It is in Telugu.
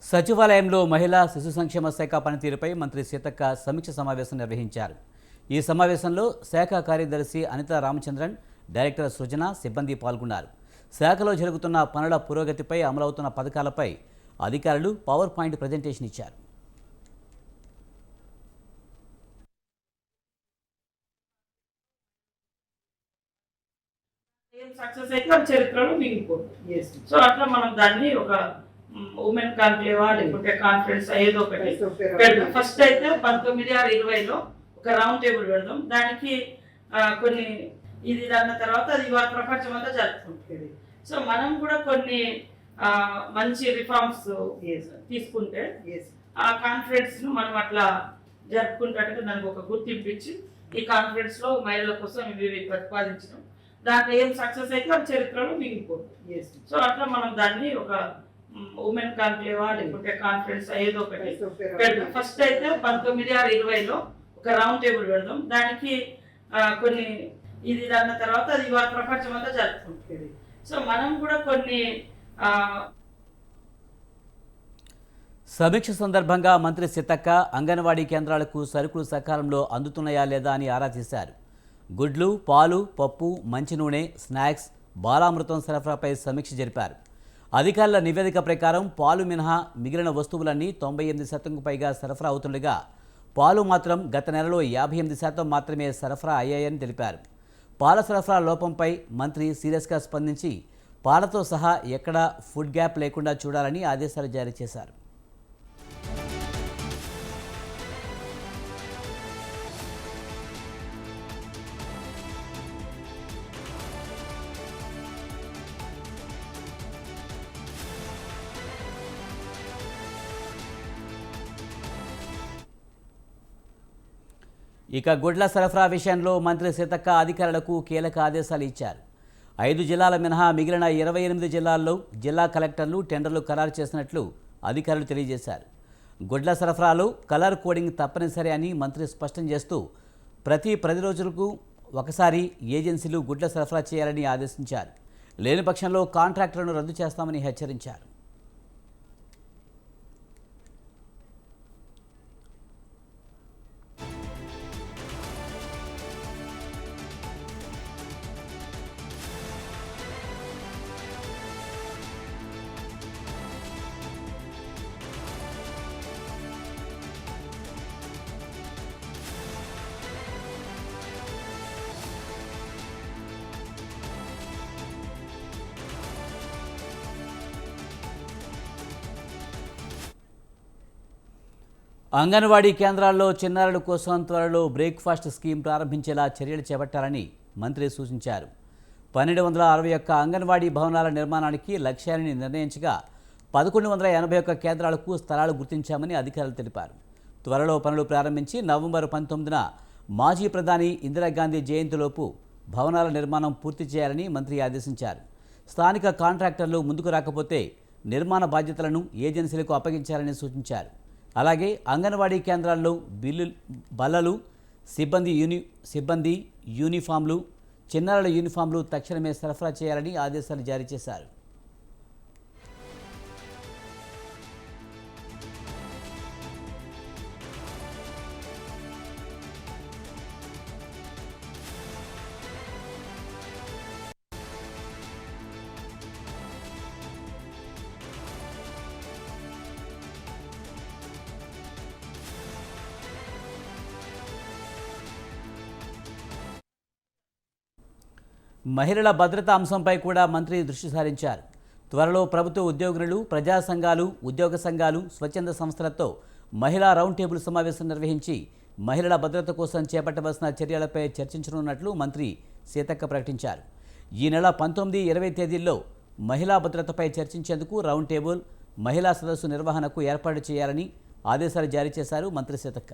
సచివాలయంలో మహిళా శిశు సంక్షేమ శాఖ పనితీరుపై మంత్రి సీతక్క సమీక్ష సమావేశం నిర్వహించారు. ఈ సమావేశంలో శాఖ కార్యదర్శి అనితా రామచంద్రన్, డైరెక్టర్ సృజన, సిబ్బంది పాల్గొన్నారు. శాఖలో జరుగుతున్న పనుల పురోగతిపై, అమలవుతున్న పథకాలపై అధికారులు పవర్ పాయింట్ ప్రజెంటేషన్ ఇచ్చారు. సక్సెస్ అయితే చరిత్రలో మిగిలిపోతుంది. సో అట్లా మనం దాన్ని ఒక ఉమెన్ కాన్క్లేవా లేకుంటే కాన్ఫరెన్స్ ఏదో ఒకటి పెడదాం. ఫస్ట్ అయితే 19/6/20లో ఒక రౌండ్ టేబుల్ పెడదాం. దానికి కొన్ని ఇది అన్న తర్వాత అది ఇవాళ ప్రపంచం అంతా జరుపుకుంటుంది. సో మనం కూడా కొన్ని మంచి రిఫార్మ్స్ తీసుకుంటే ఆ కాన్ఫరెన్స్ ను మనం అట్లా జరుపుకుంటే దానికి ఒక గుర్తింపు ఇచ్చి ఈ కాన్ఫరెన్స్ లో మహిళల కోసం ఇవి ప్రతిపాదించడం, దాంట్లో ఏం సక్సెస్ అయితే అది చరిత్రలో మిగిలిపోతుంది. సో అట్లా మనం దాన్ని ఒక ఉమెన్ కాన్క్లేవా లేకుంటే కాన్ఫరెన్స్ ఏదో ఒకటి పెడదాం. ఫస్ట్ అయితే 19/6/20లో ఒక రౌండ్ టేబుల్ పెడదాం. దానికి కొన్ని ఇది అన్న తర్వాత అది ఇవాళ ప్రపంచం అంతా జరుపుకుంటుంది. సో మనం కూడా కొన్ని సమీక్ష సందర్భంగా మంత్రి సీతక్క అంగన్వాడీ కేంద్రాలకు సరుకులు సకాలంలో అందుతున్నాయా లేదా అని ఆరా తీశారు. గుడ్లు, పాలు, పప్పు, మంచి నూనె, స్నాక్స్, బాలామృతం సరఫరాపై సమీక్ష జరిపారు. అధికారుల నివేదిక ప్రకారం పాలు మినహా మిగిలిన వస్తువులన్నీ 98% పైగా సరఫరా అవుతుండగా, పాలు మాత్రం గత నెలలో 58% మాత్రమే సరఫరా అయ్యాయని తెలిపారు. పాల సరఫరా లోపంపై మంత్రి సీరియస్గా స్పందించి పాలతో సహా ఎక్కడా ఫుడ్ గ్యాప్ లేకుండా చూడాలని ఆదేశాలు జారీ చేశారు. ఇక గుడ్ల సరఫరా విషయంలో మంత్రి సీతక్క అధికారులకు కీలక ఆదేశాలు ఇచ్చారు. 5 జిల్లాల మినహా మిగిలిన 28 జిల్లాల్లో జిల్లా కలెక్టర్లు టెండర్లు ఖరారు చేసినట్లు అధికారులు తెలియజేశారు. గుడ్ల సరఫరాలో కలర్ కోడింగ్ తప్పనిసరి అని మంత్రి స్పష్టం చేస్తూ ప్రతి 10 రోజులకు ఒకసారి ఏజెన్సీలు గుడ్ల సరఫరా చేయాలని ఆదేశించారు. లేని పక్షంలో కాంట్రాక్టులను రద్దు చేస్తామని హెచ్చరించారు. అంగన్వాడీ కేంద్రాల్లో చిన్నారుల కోసం త్వరలో బ్రేక్ఫాస్ట్ స్కీమ్ ప్రారంభించేలా చర్యలు చేపట్టాలని మంత్రి సూచించారు. 1261 అంగన్వాడీ భవనాల నిర్మాణానికి లక్ష్యాన్ని నిర్ణయించగా 1181 కేంద్రాలకు స్థలాలు గుర్తించామని అధికారులు తెలిపారు. త్వరలో పనులు ప్రారంభించి నవంబర్ 19న మాజీ ప్రధాని ఇందిరాగాంధీ జయంతిలోపు భవనాల నిర్మాణం పూర్తి చేయాలని మంత్రి ఆదేశించారు. స్థానిక కాంట్రాక్టర్లు ముందుకు రాకపోతే నిర్మాణ బాధ్యతలను ఏజెన్సీలకు అప్పగించాలని సూచించారు. అలాగే అంగన్వాడీ కేంద్రాల్లో బల్లలు, సిబ్బంది యూనిఫామ్లు, చిన్నారుల యూనిఫామ్లు తక్షణమే సరఫరా చేయాలని ఆదేశాలు జారీ చేశారు. మహిళల భద్రత అంశంపై కూడా మంత్రి దృష్టి సారించారు. త్వరలో ప్రభుత్వ ఉద్యోగులు, ప్రజా సంఘాలు, ఉద్యోగ సంఘాలు, స్వచ్ఛంద సంస్థలతో మహిళా రౌండ్ టేబుల్ సమావేశం నిర్వహించి మహిళల భద్రత కోసం చేపట్టవలసిన చర్యలపై చర్చించనున్నట్లు మంత్రి సీతక్క ప్రకటించారు. ఈ నెల 19, 20 తేదీల్లో మహిళా భద్రతపై చర్చించేందుకు రౌండ్ టేబుల్, మహిళా సదస్సు నిర్వహణకు ఏర్పాటు చేయాలని ఆదేశాలు జారీ చేశారు మంత్రి సీతక్క.